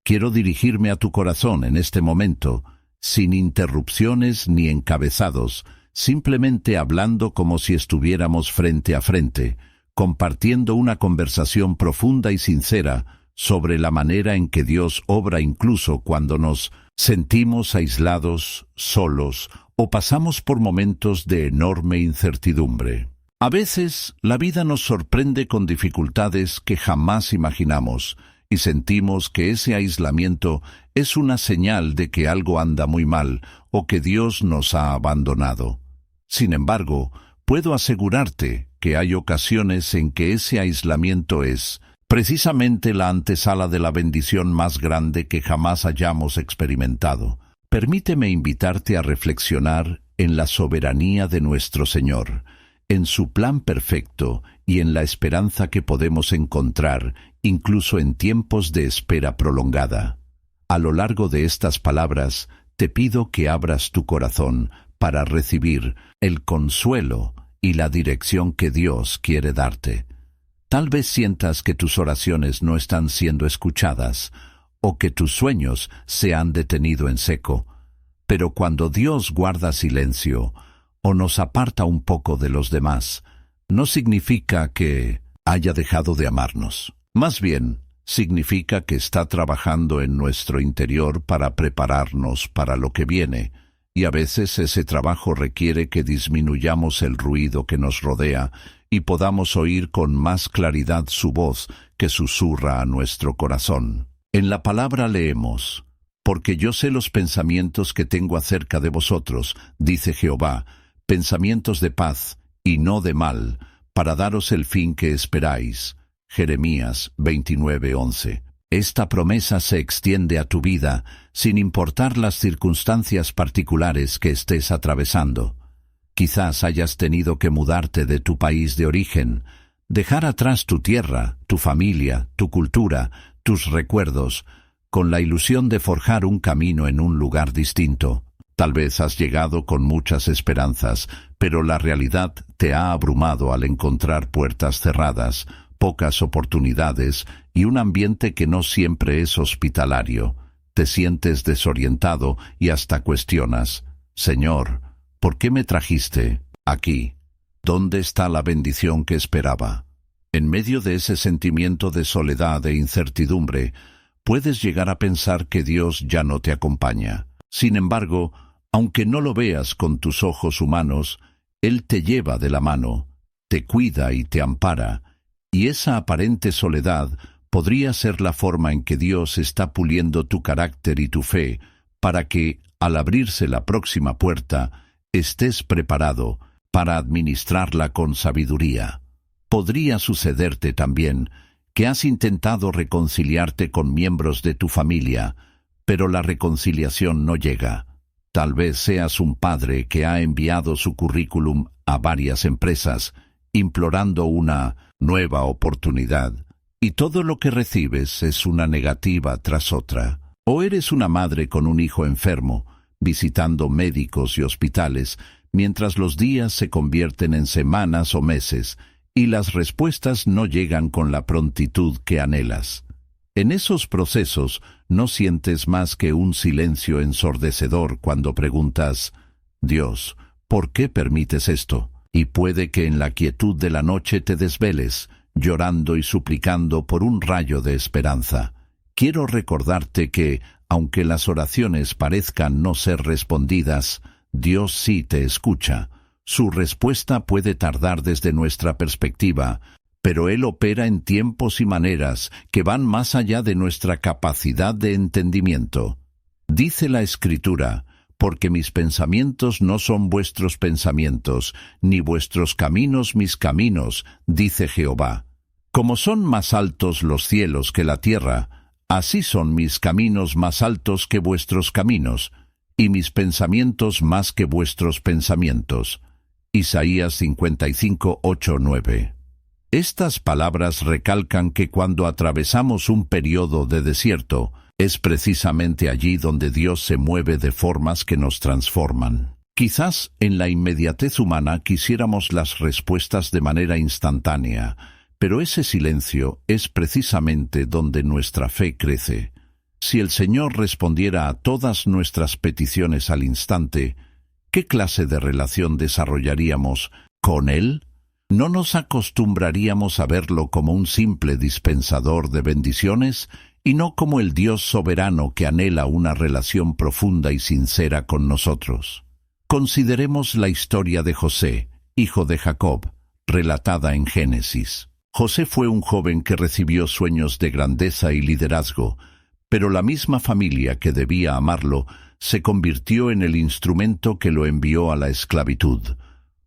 Quiero dirigirme a tu corazón en este momento, sin interrupciones ni encabezados, simplemente hablando como si estuviéramos frente a frente, compartiendo una conversación profunda y sincera sobre la manera en que Dios obra incluso cuando nos sentimos aislados, solos o pasamos por momentos de enorme incertidumbre. A veces, la vida nos sorprende con dificultades que jamás imaginamos y sentimos que ese aislamiento es una señal de que algo anda muy mal o que Dios nos ha abandonado. Sin embargo, puedo asegurarte que hay ocasiones en que ese aislamiento es precisamente la antesala de la bendición más grande que jamás hayamos experimentado. Permíteme invitarte a reflexionar en la soberanía de nuestro Señor, en su plan perfecto y en la esperanza que podemos encontrar incluso en tiempos de espera prolongada. A lo largo de estas palabras, te pido que abras tu corazón para recibir el consuelo y la dirección que Dios quiere darte. Tal vez sientas que tus oraciones no están siendo escuchadas o que tus sueños se han detenido en seco, pero cuando Dios guarda silencio o nos aparta un poco de los demás, no significa que haya dejado de amarnos. Más bien, significa que está trabajando en nuestro interior para prepararnos para lo que viene, y a veces ese trabajo requiere que disminuyamos el ruido que nos rodea y podamos oír con más claridad su voz que susurra a nuestro corazón. En la palabra leemos: «Porque yo sé los pensamientos que tengo acerca de vosotros, dice Jehová, pensamientos de paz y no de mal, para daros el fin que esperáis». Jeremías 29:11. Esta promesa se extiende a tu vida, sin importar las circunstancias particulares que estés atravesando. Quizás hayas tenido que mudarte de tu país de origen, dejar atrás tu tierra, tu familia, tu cultura, tus recuerdos, con la ilusión de forjar un camino en un lugar distinto. Tal vez has llegado con muchas esperanzas, pero la realidad te ha abrumado al encontrar puertas cerradas, pocas oportunidades y un ambiente que no siempre es hospitalario. Te sientes desorientado y hasta cuestionas: «Señor, ¿por qué me trajiste aquí? ¿Dónde está la bendición que esperaba?». En medio de ese sentimiento de soledad e incertidumbre, puedes llegar a pensar que Dios ya no te acompaña. Sin embargo, aunque no lo veas con tus ojos humanos, Él te lleva de la mano, te cuida y te ampara, y esa aparente soledad podría ser la forma en que Dios está puliendo tu carácter y tu fe para que, al abrirse la próxima puerta, estés preparado para administrarla con sabiduría. Podría sucederte también que has intentado reconciliarte con miembros de tu familia, pero la reconciliación no llega. Tal vez seas un padre que ha enviado su currículum a varias empresas, implorando una nueva oportunidad, y todo lo que recibes es una negativa tras otra. O eres una madre con un hijo enfermo, visitando médicos y hospitales, mientras los días se convierten en semanas o meses, y las respuestas no llegan con la prontitud que anhelas. En esos procesos no sientes más que un silencio ensordecedor cuando preguntas: «Dios, ¿por qué permites esto?». Y puede que en la quietud de la noche te desveles, llorando y suplicando por un rayo de esperanza. Quiero recordarte que, aunque las oraciones parezcan no ser respondidas, Dios sí te escucha. Su respuesta puede tardar desde nuestra perspectiva, pero Él opera en tiempos y maneras que van más allá de nuestra capacidad de entendimiento. Dice la Escritura: «Porque mis pensamientos no son vuestros pensamientos, ni vuestros caminos mis caminos, dice Jehová. Como son más altos los cielos que la tierra, así son mis caminos más altos que vuestros caminos, y mis pensamientos más que vuestros pensamientos». Isaías 55, 8, 9. Estas palabras recalcan que cuando atravesamos un periodo de desierto, es precisamente allí donde Dios se mueve de formas que nos transforman. Quizás en la inmediatez humana quisiéramos las respuestas de manera instantánea, pero ese silencio es precisamente donde nuestra fe crece. Si el Señor respondiera a todas nuestras peticiones al instante, ¿qué clase de relación desarrollaríamos con Él? ¿No nos acostumbraríamos a verlo como un simple dispensador de bendiciones y no como el Dios soberano que anhela una relación profunda y sincera con nosotros? Consideremos la historia de José, hijo de Jacob, relatada en Génesis. José fue un joven que recibió sueños de grandeza y liderazgo, pero la misma familia que debía amarlo se convirtió en el instrumento que lo envió a la esclavitud.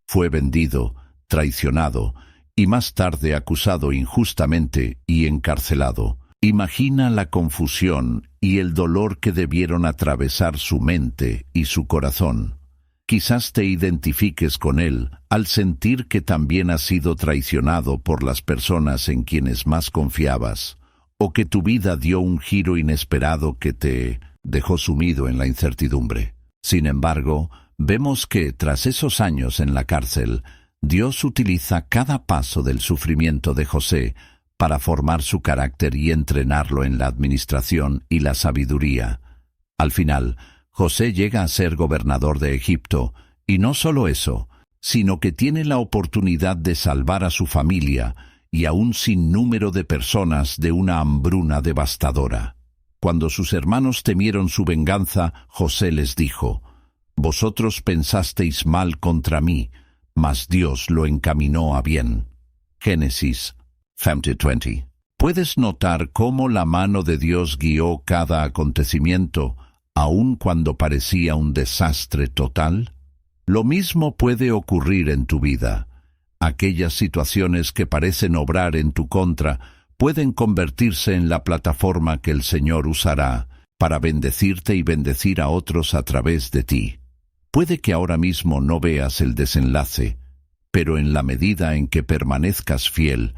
Fue vendido, traicionado y más tarde acusado injustamente y encarcelado. Imagina la confusión y el dolor que debieron atravesar su mente y su corazón. Quizás te identifiques con él al sentir que también has sido traicionado por las personas en quienes más confiabas, o que tu vida dio un giro inesperado que te dejó sumido en la incertidumbre. Sin embargo, vemos que, tras esos años en la cárcel, Dios utiliza cada paso del sufrimiento de José para formar su carácter y entrenarlo en la administración y la sabiduría. Al final, José llega a ser gobernador de Egipto, y no solo eso, sino que tiene la oportunidad de salvar a su familia y a un sinnúmero de personas de una hambruna devastadora. Cuando sus hermanos temieron su venganza, José les dijo: «Vosotros pensasteis mal contra mí, mas Dios lo encaminó a bien». Génesis 50:20. ¿Puedes notar cómo la mano de Dios guió cada acontecimiento, aun cuando parecía un desastre total? Lo mismo puede ocurrir en tu vida. Aquellas situaciones que parecen obrar en tu contra pueden convertirse en la plataforma que el Señor usará para bendecirte y bendecir a otros a través de ti. Puede que ahora mismo no veas el desenlace, pero en la medida en que permanezcas fiel,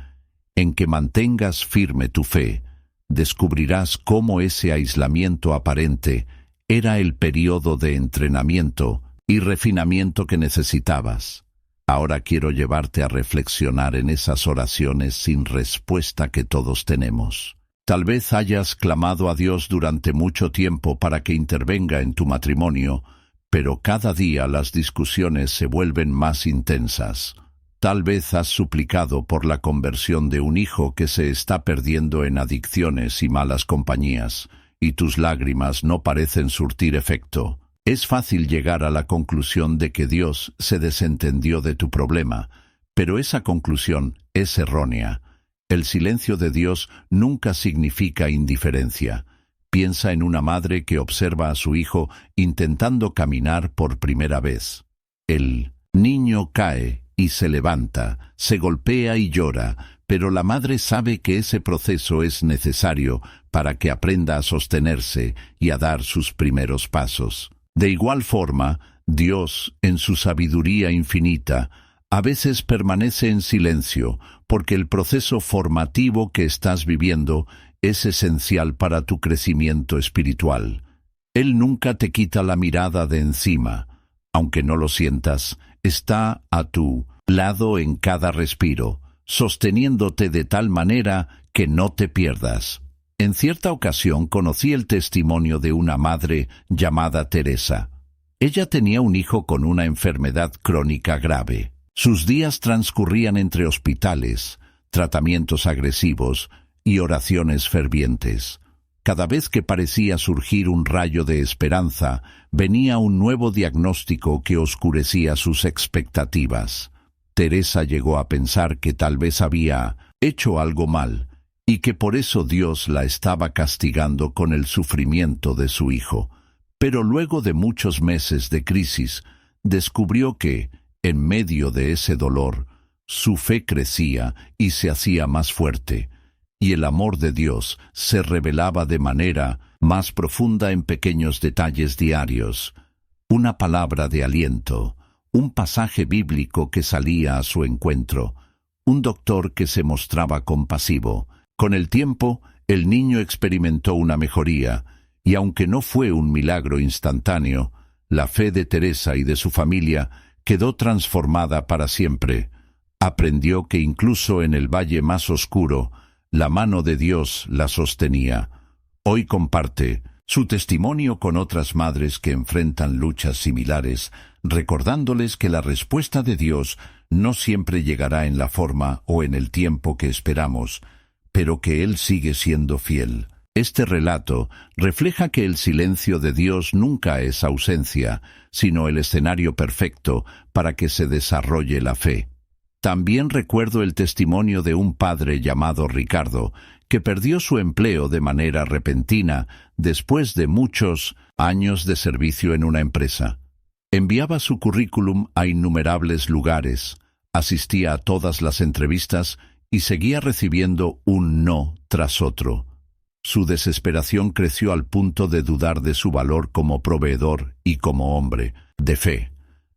en que mantengas firme tu fe, descubrirás cómo ese aislamiento aparente era el período de entrenamiento y refinamiento que necesitabas. Ahora quiero llevarte a reflexionar en esas oraciones sin respuesta que todos tenemos. Tal vez hayas clamado a Dios durante mucho tiempo para que intervenga en tu matrimonio, pero cada día las discusiones se vuelven más intensas. Tal vez has suplicado por la conversión de un hijo que se está perdiendo en adicciones y malas compañías, y tus lágrimas no parecen surtir efecto. Es fácil llegar a la conclusión de que Dios se desentendió de tu problema, pero esa conclusión es errónea. El silencio de Dios nunca significa indiferencia. Piensa en una madre que observa a su hijo intentando caminar por primera vez. El niño cae y se levanta, se golpea y llora, pero la madre sabe que ese proceso es necesario para que aprenda a sostenerse y a dar sus primeros pasos. De igual forma, Dios, en su sabiduría infinita, a veces permanece en silencio, porque el proceso formativo que estás viviendo es esencial para tu crecimiento espiritual. Él nunca te quita la mirada de encima. Aunque no lo sientas, está a tu lado en cada respiro, sosteniéndote de tal manera que no te pierdas. En cierta ocasión conocí el testimonio de una madre llamada Teresa. Ella tenía un hijo con una enfermedad crónica grave. Sus días transcurrían entre hospitales, tratamientos agresivos y oraciones fervientes. Cada vez que parecía surgir un rayo de esperanza, venía un nuevo diagnóstico que oscurecía sus expectativas. Teresa llegó a pensar que tal vez había hecho algo mal, y que por eso Dios la estaba castigando con el sufrimiento de su hijo. Pero luego de muchos meses de crisis, descubrió que, en medio de ese dolor, su fe crecía y se hacía más fuerte, y el amor de Dios se revelaba de manera más profunda en pequeños detalles diarios. Una palabra de aliento, un pasaje bíblico que salía a su encuentro, un doctor que se mostraba compasivo. Con el tiempo, el niño experimentó una mejoría, y aunque no fue un milagro instantáneo, la fe de Teresa y de su familia quedó transformada para siempre. Aprendió que incluso en el valle más oscuro, la mano de Dios la sostenía. Hoy comparte su testimonio con otras madres que enfrentan luchas similares, recordándoles que la respuesta de Dios no siempre llegará en la forma o en el tiempo que esperamos, pero que Él sigue siendo fiel. Este relato refleja que el silencio de Dios nunca es ausencia, sino el escenario perfecto para que se desarrolle la fe. También recuerdo el testimonio de un padre llamado Ricardo, que perdió su empleo de manera repentina después de muchos años de servicio en una empresa. Enviaba su currículum a innumerables lugares, asistía a todas las entrevistas y seguía recibiendo un no tras otro. Su desesperación creció al punto de dudar de su valor como proveedor y como hombre de fe.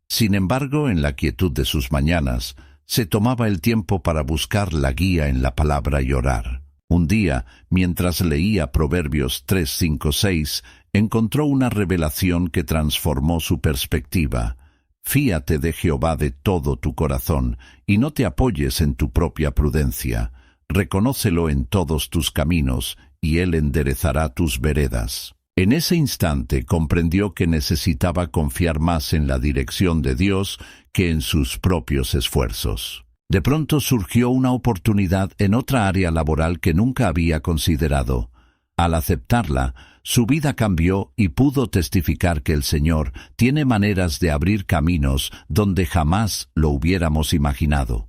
Sin embargo, en la quietud de sus mañanas, se tomaba el tiempo para buscar la guía en la palabra y orar. Un día, mientras leía Proverbios 3, 5, 6, encontró una revelación que transformó su perspectiva. Fíate de Jehová de todo tu corazón, y no te apoyes en tu propia prudencia. Reconócelo en todos tus caminos, y Él enderezará tus veredas. En ese instante comprendió que necesitaba confiar más en la dirección de Dios que en sus propios esfuerzos. De pronto surgió una oportunidad en otra área laboral que nunca había considerado. Al aceptarla, su vida cambió y pudo testificar que el Señor tiene maneras de abrir caminos donde jamás lo hubiéramos imaginado.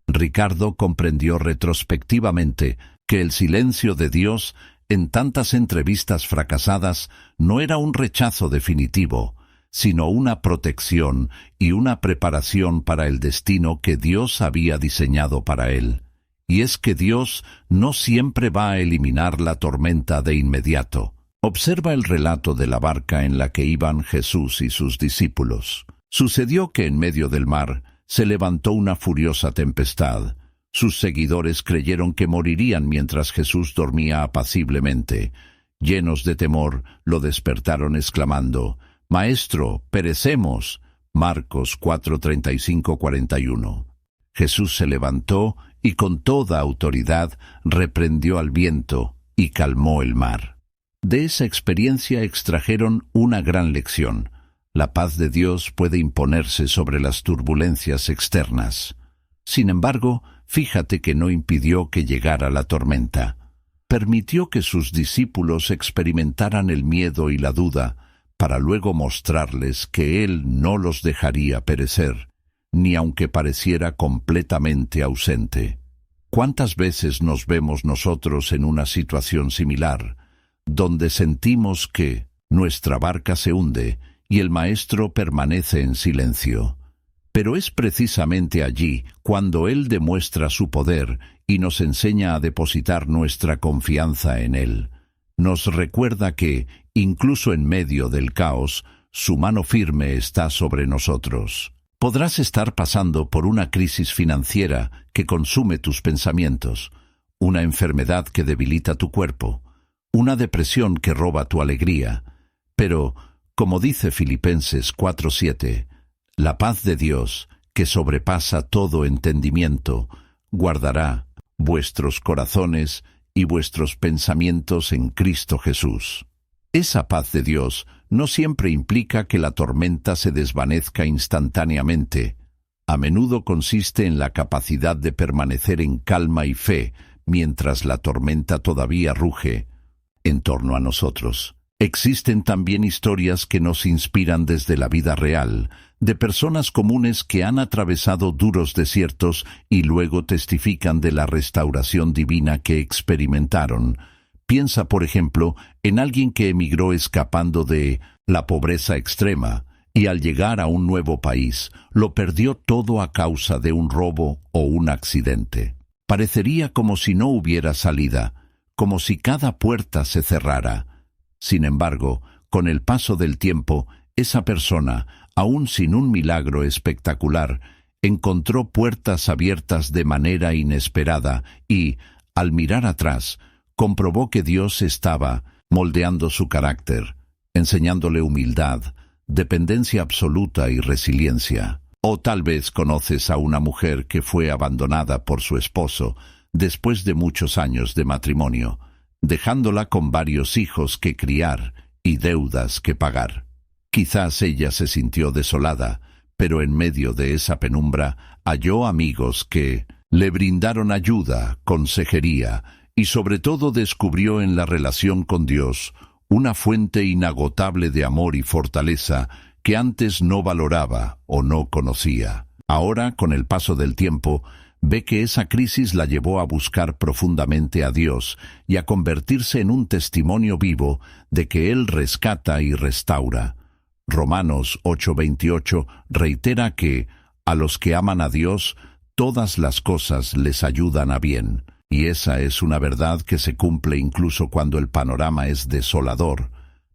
Ricardo comprendió retrospectivamente que el silencio de Dios en tantas entrevistas fracasadas no era un rechazo definitivo, sino una protección y una preparación para el destino que Dios había diseñado para él. Y es que Dios no siempre va a eliminar la tormenta de inmediato. Observa el relato de la barca en la que iban Jesús y sus discípulos. Sucedió que en medio del mar se levantó una furiosa tempestad. Sus seguidores creyeron que morirían mientras Jesús dormía apaciblemente. Llenos de temor, lo despertaron exclamando: «Maestro, perecemos». Marcos 4:35-41. Jesús se levantó y con toda autoridad reprendió al viento y calmó el mar. De esa experiencia extrajeron una gran lección. La paz de Dios puede imponerse sobre las turbulencias externas. Sin embargo, fíjate que no impidió que llegara la tormenta. Permitió que sus discípulos experimentaran el miedo y la duda, para luego mostrarles que Él no los dejaría perecer, ni aunque pareciera completamente ausente. ¿Cuántas veces nos vemos nosotros en una situación similar, donde sentimos que nuestra barca se hunde y el Maestro permanece en silencio? Pero es precisamente allí cuando Él demuestra su poder y nos enseña a depositar nuestra confianza en Él. Nos recuerda que, incluso en medio del caos, su mano firme está sobre nosotros. Podrás estar pasando por una crisis financiera que consume tus pensamientos, una enfermedad que debilita tu cuerpo, una depresión que roba tu alegría. Pero, como dice Filipenses 4:7, la paz de Dios, que sobrepasa todo entendimiento, guardará vuestros corazones y vuestros pensamientos en Cristo Jesús. Esa paz de Dios no siempre implica que la tormenta se desvanezca instantáneamente. A menudo consiste en la capacidad de permanecer en calma y fe mientras la tormenta todavía ruge en torno a nosotros. Existen también historias que nos inspiran desde la vida real, de personas comunes que han atravesado duros desiertos y luego testifican de la restauración divina que experimentaron. Piensa, por ejemplo, en alguien que emigró escapando de la pobreza extrema y al llegar a un nuevo país lo perdió todo a causa de un robo o un accidente. Parecería como si no hubiera salida, como si cada puerta se cerrara. Sin embargo, con el paso del tiempo, esa persona, aún sin un milagro espectacular, encontró puertas abiertas de manera inesperada y, al mirar atrás, comprobó que Dios estaba moldeando su carácter, enseñándole humildad, dependencia absoluta y resiliencia. O tal vez conoces a una mujer que fue abandonada por su esposo después de muchos años de matrimonio. dejándola con varios hijos que criar y deudas que pagar. Quizás ella se sintió desolada, pero en medio de esa penumbra halló amigos que le brindaron ayuda, consejería, y sobre todo descubrió en la relación con Dios una fuente inagotable de amor y fortaleza que antes no valoraba o no conocía. Ahora, con el paso del tiempo, ve que esa crisis la llevó a buscar profundamente a Dios y a convertirse en un testimonio vivo de que Él rescata y restaura. Romanos 8:28 reitera que a los que aman a Dios, todas las cosas les ayudan a bien. Y esa es una verdad que se cumple incluso cuando el panorama es desolador.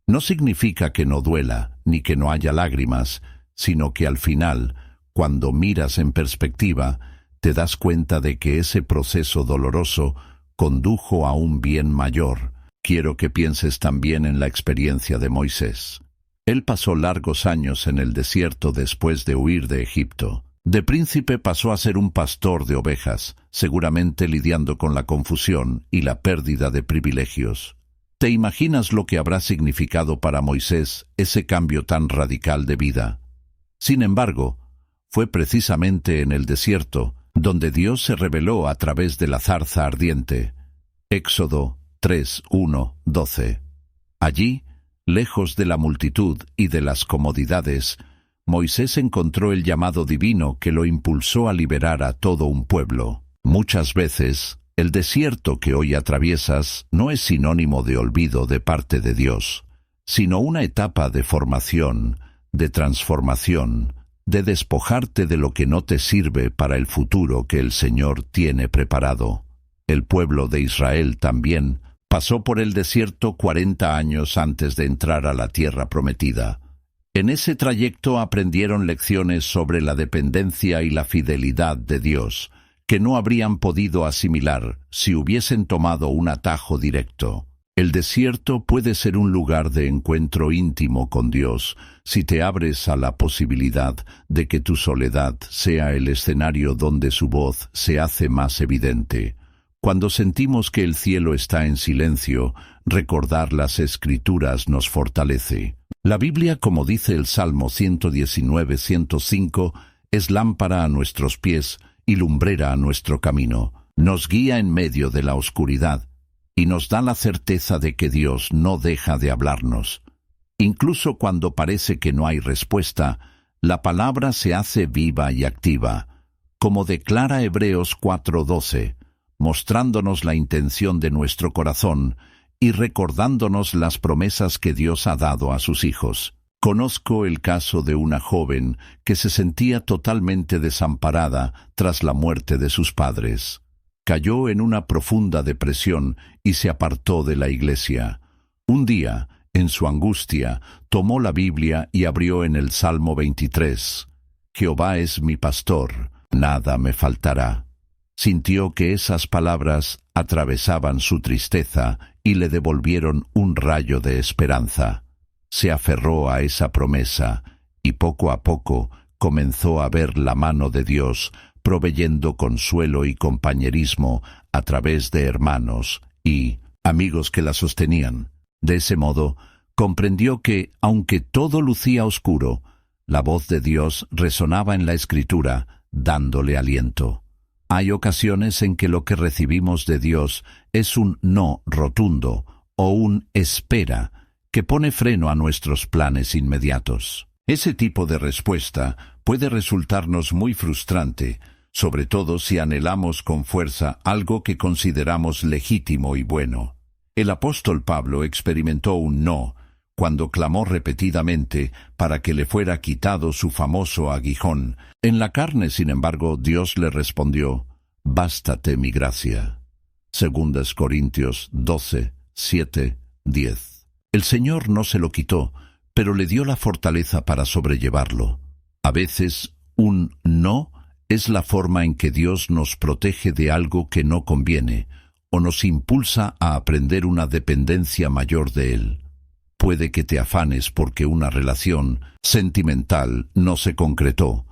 No significa que no duela, ni que no haya lágrimas, sino que al final, cuando miras en perspectiva, te das cuenta de que ese proceso doloroso condujo a un bien mayor. Quiero que pienses también en la experiencia de Moisés. Él pasó largos años en el desierto después de huir de Egipto. De príncipe pasó a ser un pastor de ovejas, seguramente lidiando con la confusión y la pérdida de privilegios. ¿Te imaginas lo que habrá significado para Moisés ese cambio tan radical de vida? Sin embargo, fue precisamente en el desierto donde Dios se reveló a través de la zarza ardiente. Éxodo 3:1-12. Allí, lejos de la multitud y de las comodidades, Moisés encontró el llamado divino que lo impulsó a liberar a todo un pueblo. Muchas veces, el desierto que hoy atraviesas no es sinónimo de olvido de parte de Dios, sino una etapa de formación, de transformación, de despojarte de lo que no te sirve para el futuro que el Señor tiene preparado. El pueblo de Israel también pasó por el desierto 40 años antes de entrar a la tierra prometida. En ese trayecto aprendieron lecciones sobre la dependencia y la fidelidad de Dios, que no habrían podido asimilar si hubiesen tomado un atajo directo. El desierto puede ser un lugar de encuentro íntimo con Dios si te abres a la posibilidad de que tu soledad sea el escenario donde su voz se hace más evidente. Cuando sentimos que el cielo está en silencio, recordar las Escrituras nos fortalece. La Biblia, como dice el Salmo 119:105, es lámpara a nuestros pies y lumbrera a nuestro camino. Nos guía en medio de la oscuridad y nos da la certeza de que Dios no deja de hablarnos. Incluso cuando parece que no hay respuesta, la palabra se hace viva y activa, como declara Hebreos 4:12, mostrándonos la intención de nuestro corazón y recordándonos las promesas que Dios ha dado a sus hijos. Conozco el caso de una joven que se sentía totalmente desamparada tras la muerte de sus padres. Cayó en una profunda depresión y se apartó de la iglesia. Un día, en su angustia, tomó la Biblia y abrió en el Salmo 23. Jehová es mi pastor, nada me faltará. Sintió que esas palabras atravesaban su tristeza y le devolvieron un rayo de esperanza. Se aferró a esa promesa y poco a poco comenzó a ver la mano de Dios proveyendo consuelo y compañerismo a través de hermanos y amigos que la sostenían. De ese modo, comprendió que, aunque todo lucía oscuro, la voz de Dios resonaba en la Escritura, dándole aliento. Hay ocasiones en que lo que recibimos de Dios es un no rotundo o un espera que pone freno a nuestros planes inmediatos. Ese tipo de respuesta puede resultarnos muy frustrante, sobre todo si anhelamos con fuerza algo que consideramos legítimo y bueno. El apóstol Pablo experimentó un no cuando clamó repetidamente para que le fuera quitado su famoso aguijón. En la carne, sin embargo, Dios le respondió: «Bástate mi gracia». 2 Corintios 12:7-10. El Señor no se lo quitó, pero le dio la fortaleza para sobrellevarlo. A veces, un no es la forma en que Dios nos protege de algo que no conviene, o nos impulsa a aprender una dependencia mayor de Él. Puede que te afanes porque una relación sentimental no se concretó,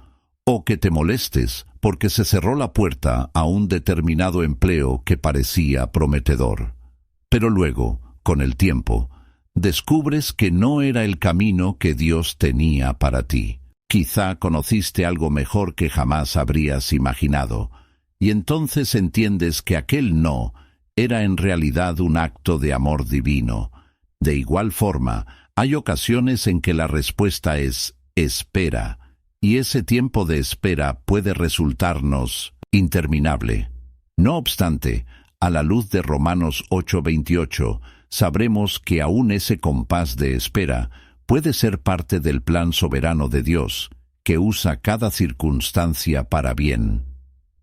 o que te molestes porque se cerró la puerta a un determinado empleo que parecía prometedor. Pero luego, con el tiempo, descubres que no era el camino que Dios tenía para ti. Quizá conociste algo mejor que jamás habrías imaginado, y entonces entiendes que aquel no era en realidad un acto de amor divino. De igual forma, hay ocasiones en que la respuesta es espera, y ese tiempo de espera puede resultarnos interminable. No obstante, a la luz de Romanos 8:28, sabremos que aún ese compás de espera puede ser parte del plan soberano de Dios, que usa cada circunstancia para bien.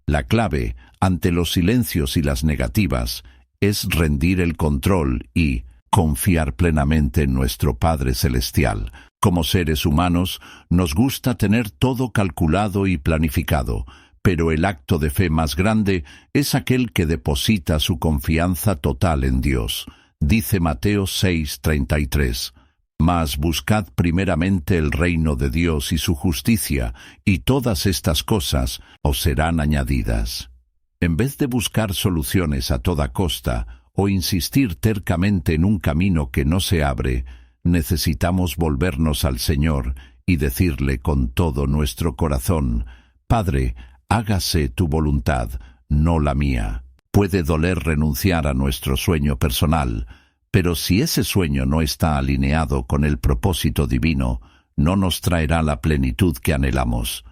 La clave, ante los silencios y las negativas, es rendir el control y confiar plenamente en nuestro Padre Celestial. Como seres humanos, nos gusta tener todo calculado y planificado, pero el acto de fe más grande es aquel que deposita su confianza total en Dios. Dice Mateo 6:33, «Mas buscad primeramente el reino de Dios y su justicia, y todas estas cosas os serán añadidas». En vez de buscar soluciones a toda costa o insistir tercamente en un camino que no se abre, necesitamos volvernos al Señor y decirle con todo nuestro corazón: «Padre, hágase tu voluntad, no la mía». Puede doler renunciar a nuestro sueño personal, pero si ese sueño no está alineado con el propósito divino, no nos traerá la plenitud que anhelamos.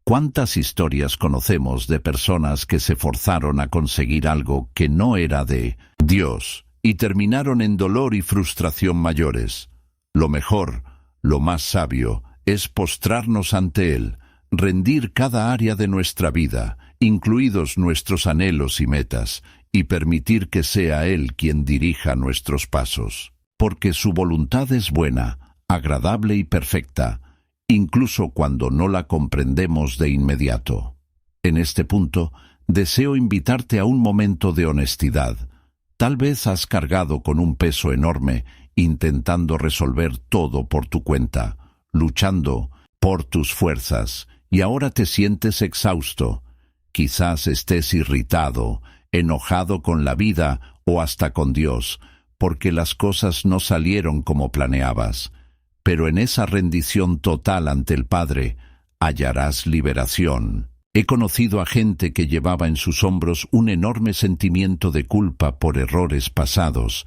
¿Cuántas historias conocemos de personas que se forzaron a conseguir algo que no era de Dios y terminaron en dolor y frustración mayores? Lo mejor, lo más sabio, es postrarnos ante Él, rendir cada área de nuestra vida, incluidos nuestros anhelos y metas, y permitir que sea Él quien dirija nuestros pasos. Porque su voluntad es buena, agradable y perfecta, incluso cuando no la comprendemos de inmediato. En este punto, deseo invitarte a un momento de honestidad. Tal vez has cargado con un peso enorme, intentando resolver todo por tu cuenta, luchando por tus fuerzas, y ahora te sientes exhausto. Quizás estés irritado, enojado con la vida o hasta con Dios, porque las cosas no salieron como planeabas. Pero en esa rendición total ante el Padre, hallarás liberación. He conocido a gente que llevaba en sus hombros un enorme sentimiento de culpa por errores pasados,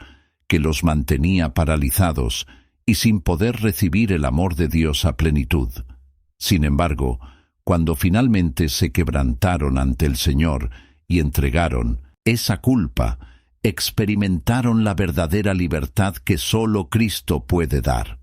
que los mantenía paralizados y sin poder recibir el amor de Dios a plenitud. Sin embargo, cuando finalmente se quebrantaron ante el Señor y entregaron esa culpa, experimentaron la verdadera libertad que solo Cristo puede dar.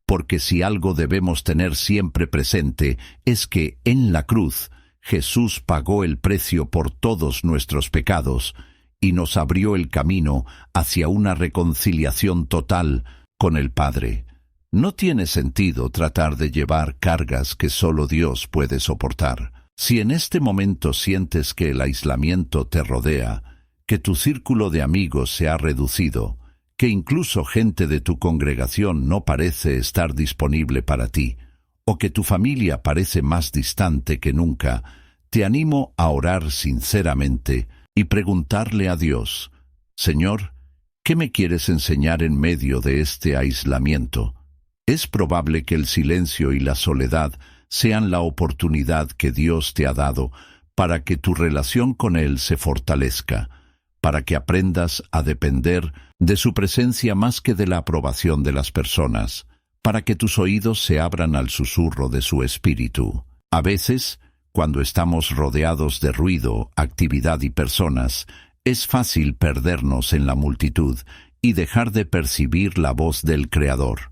Porque si algo debemos tener siempre presente es que en la cruz Jesús pagó el precio por todos nuestros pecados y nos abrió el camino hacia una reconciliación total con el Padre. No tiene sentido tratar de llevar cargas que solo Dios puede soportar. Si en este momento sientes que el aislamiento te rodea, que tu círculo de amigos se ha reducido, que incluso gente de tu congregación no parece estar disponible para ti, o que tu familia parece más distante que nunca, te animo a orar sinceramente y preguntarle a Dios: Señor, ¿qué me quieres enseñar en medio de este aislamiento? Es probable que el silencio y la soledad sean la oportunidad que Dios te ha dado para que tu relación con Él se fortalezca, para que aprendas a depender de su presencia más que de la aprobación de las personas, para que tus oídos se abran al susurro de su espíritu. A veces, cuando estamos rodeados de ruido, actividad y personas, es fácil perdernos en la multitud y dejar de percibir la voz del Creador.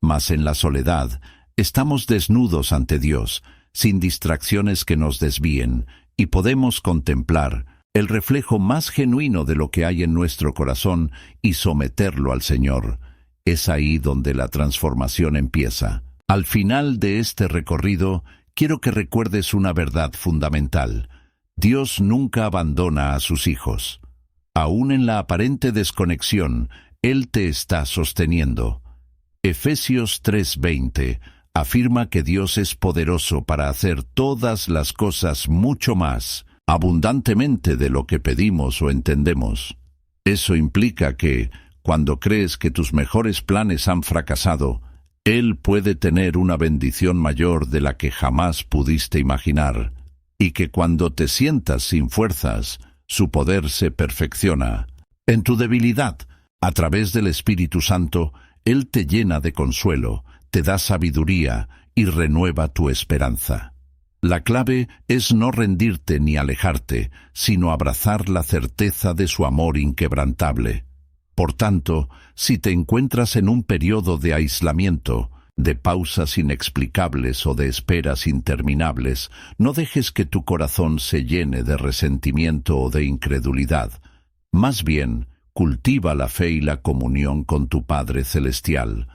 Mas en la soledad, estamos desnudos ante Dios, sin distracciones que nos desvíen, y podemos contemplar el reflejo más genuino de lo que hay en nuestro corazón y someterlo al Señor. Es ahí donde la transformación empieza. Al final de este recorrido, quiero que recuerdes una verdad fundamental. Dios nunca abandona a sus hijos. Aún en la aparente desconexión, Él te está sosteniendo. Efesios 3:20 afirma que Dios es poderoso para hacer todas las cosas mucho más abundantemente de lo que pedimos o entendemos. Eso implica que, cuando crees que tus mejores planes han fracasado, Él puede tener una bendición mayor de la que jamás pudiste imaginar, y que cuando te sientas sin fuerzas, su poder se perfecciona. En tu debilidad, a través del Espíritu Santo, Él te llena de consuelo, te da sabiduría y renueva tu esperanza. La clave es no rendirte ni alejarte, sino abrazar la certeza de su amor inquebrantable. Por tanto, si te encuentras en un periodo de aislamiento, de pausas inexplicables o de esperas interminables, no dejes que tu corazón se llene de resentimiento o de incredulidad. Más bien, cultiva la fe y la comunión con tu Padre Celestial.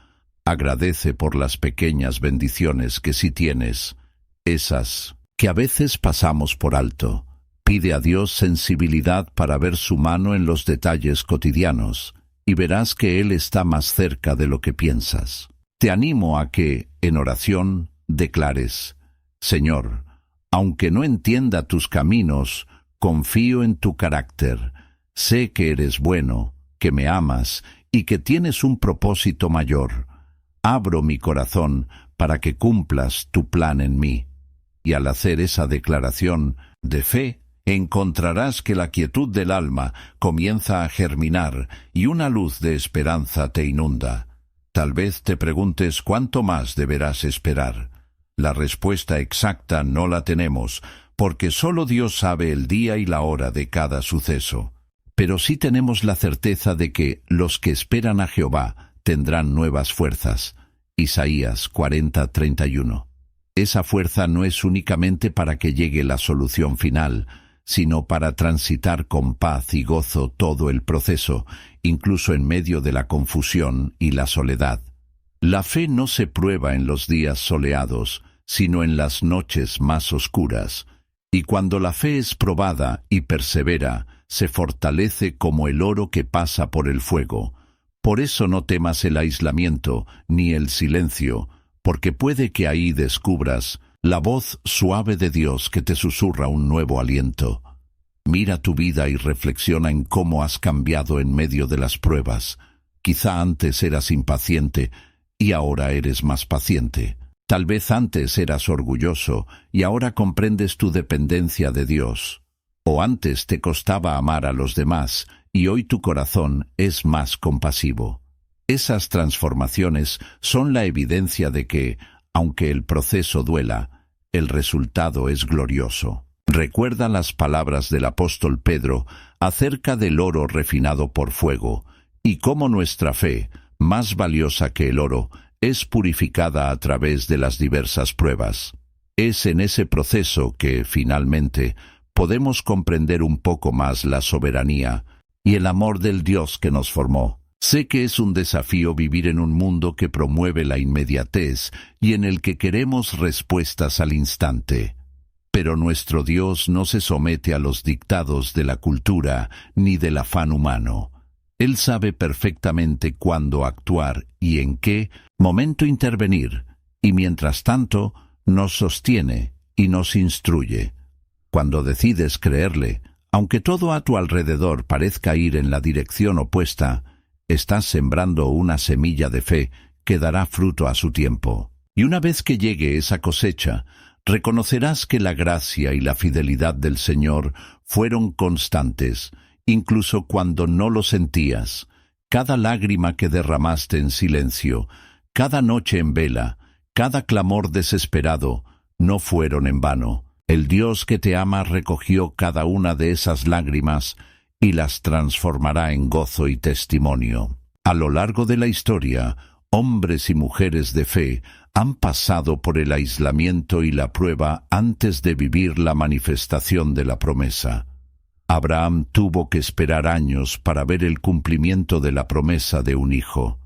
Agradece por las pequeñas bendiciones que sí tienes, esas que a veces pasamos por alto. Pide a Dios sensibilidad para ver su mano en los detalles cotidianos, y verás que Él está más cerca de lo que piensas. Te animo a que, en oración, declares: Señor, aunque no entienda tus caminos, confío en tu carácter. Sé que eres bueno, que me amas y que tienes un propósito mayor. Abro mi corazón para que cumplas tu plan en mí. Y al hacer esa declaración de fe, encontrarás que la quietud del alma comienza a germinar y una luz de esperanza te inunda. Tal vez te preguntes cuánto más deberás esperar. La respuesta exacta no la tenemos, porque solo Dios sabe el día y la hora de cada suceso. Pero sí tenemos la certeza de que los que esperan a Jehová tendrán nuevas fuerzas. Isaías 40:31. Esa fuerza no es únicamente para que llegue la solución final, sino para transitar con paz y gozo todo el proceso, incluso en medio de la confusión y la soledad. La fe no se prueba en los días soleados, sino en las noches más oscuras, y cuando la fe es probada y persevera, se fortalece como el oro que pasa por el fuego. Por eso no temas el aislamiento ni el silencio, porque puede que ahí descubras la voz suave de Dios que te susurra un nuevo aliento. Mira tu vida y reflexiona en cómo has cambiado en medio de las pruebas. Quizá antes eras impaciente y ahora eres más paciente. Tal vez antes eras orgulloso y ahora comprendes tu dependencia de Dios. O antes te costaba amar a los demás y hoy tu corazón es más compasivo. Esas transformaciones son la evidencia de que, aunque el proceso duela, el resultado es glorioso. Recuerda las palabras del apóstol Pedro acerca del oro refinado por fuego, y cómo nuestra fe, más valiosa que el oro, es purificada a través de las diversas pruebas. Es en ese proceso que, finalmente, podemos comprender un poco más la soberanía y el amor del Dios que nos formó. Sé que es un desafío vivir en un mundo que promueve la inmediatez y en el que queremos respuestas al instante. Pero nuestro Dios no se somete a los dictados de la cultura ni del afán humano. Él sabe perfectamente cuándo actuar y en qué momento intervenir, y mientras tanto nos sostiene y nos instruye. Cuando decides creerle, aunque todo a tu alrededor parezca ir en la dirección opuesta, estás sembrando una semilla de fe que dará fruto a su tiempo. Y una vez que llegue esa cosecha, reconocerás que la gracia y la fidelidad del Señor fueron constantes, incluso cuando no lo sentías. Cada lágrima que derramaste en silencio, cada noche en vela, cada clamor desesperado, no fueron en vano. El Dios que te ama recogió cada una de esas lágrimas y las transformará en gozo y testimonio. A lo largo de la historia, hombres y mujeres de fe han pasado por el aislamiento y la prueba antes de vivir la manifestación de la promesa. Abraham tuvo que esperar años para ver el cumplimiento de la promesa de un hijo.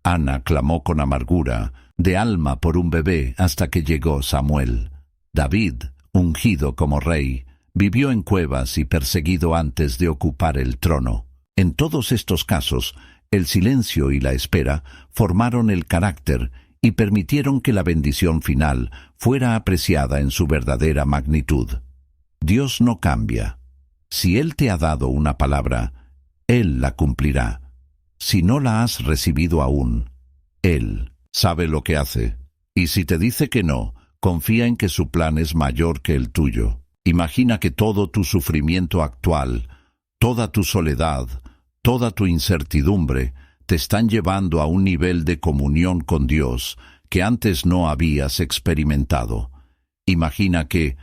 Ana clamó con amargura de alma por un bebé hasta que llegó Samuel. David, ungido como rey, vivió en cuevas y perseguido antes de ocupar el trono. En todos estos casos, el silencio y la espera formaron el carácter y permitieron que la bendición final fuera apreciada en su verdadera magnitud. Dios no cambia. Si Él te ha dado una palabra, Él la cumplirá. Si no la has recibido aún, Él sabe lo que hace. Y si te dice que no, confía en que su plan es mayor que el tuyo. Imagina que todo tu sufrimiento actual, toda tu soledad, toda tu incertidumbre, te están llevando a un nivel de comunión con Dios que antes no habías experimentado. Imagina que,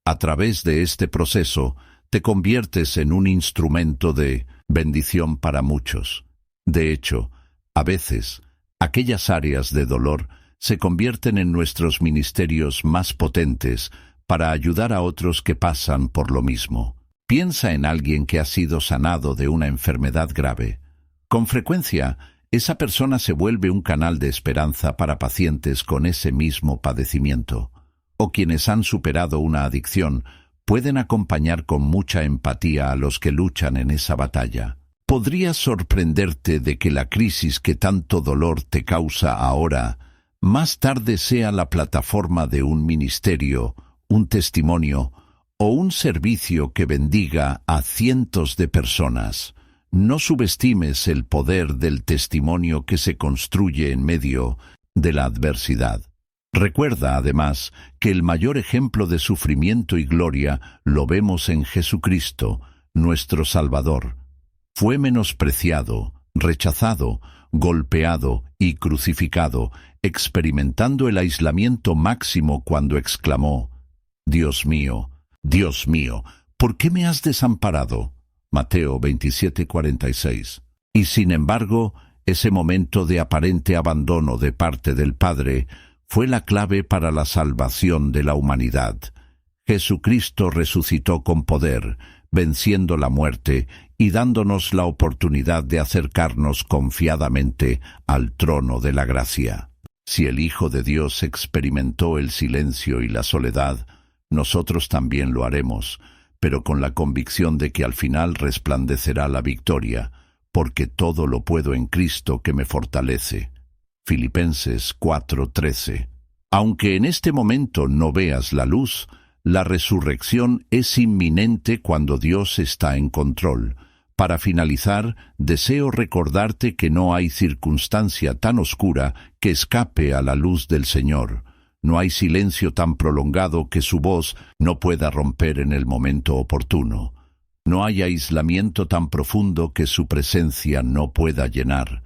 a través de este proceso, te conviertes en un instrumento de bendición para muchos. De hecho, a veces, aquellas áreas de dolor se convierten en nuestros ministerios más potentes para ayudar a otros que pasan por lo mismo. Piensa en alguien que ha sido sanado de una enfermedad grave. Con frecuencia, esa persona se vuelve un canal de esperanza para pacientes con ese mismo padecimiento. O quienes han superado una adicción pueden acompañar con mucha empatía a los que luchan en esa batalla. Podrías sorprenderte de que la crisis que tanto dolor te causa ahora, más tarde sea la plataforma de un ministerio, un testimonio o un servicio que bendiga a cientos de personas. No subestimes el poder del testimonio que se construye en medio de la adversidad. Recuerda, además, que el mayor ejemplo de sufrimiento y gloria lo vemos en Jesucristo, nuestro Salvador. Fue menospreciado, rechazado, golpeado y crucificado, experimentando el aislamiento máximo cuando exclamó: Dios mío, ¿por qué me has desamparado? Mateo 27:46. Y sin embargo, ese momento de aparente abandono de parte del Padre fue la clave para la salvación de la humanidad. Jesucristo resucitó con poder, venciendo la muerte y dándonos la oportunidad de acercarnos confiadamente al trono de la gracia. Si el Hijo de Dios experimentó el silencio y la soledad, nosotros también lo haremos, pero con la convicción de que al final resplandecerá la victoria, porque todo lo puedo en Cristo que me fortalece. Filipenses 4:13. Aunque en este momento no veas la luz, la resurrección es inminente cuando Dios está en control. Para finalizar, deseo recordarte que no hay circunstancia tan oscura que escape a la luz del Señor. No hay silencio tan prolongado que su voz no pueda romper en el momento oportuno. No hay aislamiento tan profundo que su presencia no pueda llenar.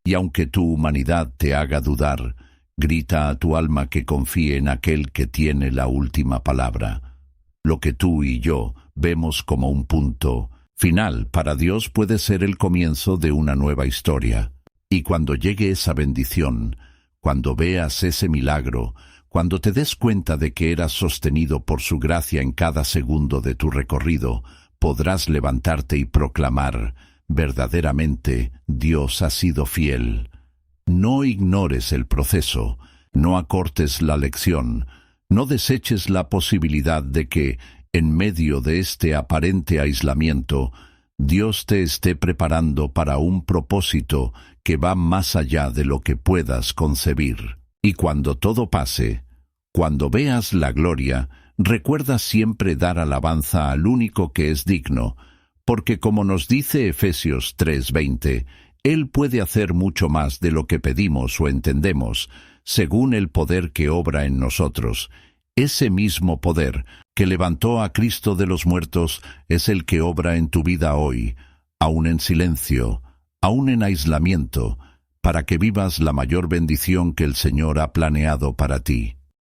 Y aunque tu humanidad te haga dudar, grita a tu alma que confíe en aquel que tiene la última palabra. Lo que tú y yo vemos como un punto final para Dios puede ser el comienzo de una nueva historia. Y cuando llegue esa bendición, cuando veas ese milagro, cuando te des cuenta de que eras sostenido por su gracia en cada segundo de tu recorrido, podrás levantarte y proclamar: verdaderamente Dios ha sido fiel. No ignores el proceso, no acortes la lección, no deseches la posibilidad de que, en medio de este aparente aislamiento, Dios te esté preparando para un propósito que va más allá de lo que puedas concebir. Y cuando todo pase, cuando veas la gloria, recuerda siempre dar alabanza al único que es digno, porque como nos dice Efesios 3:20, Él puede hacer mucho más de lo que pedimos o entendemos, según el poder que obra en nosotros. Ese mismo poder que levantó a Cristo de los muertos es el que obra en tu vida hoy, aún en silencio, aún en aislamiento, para que vivas la mayor bendición que el Señor ha planeado para ti.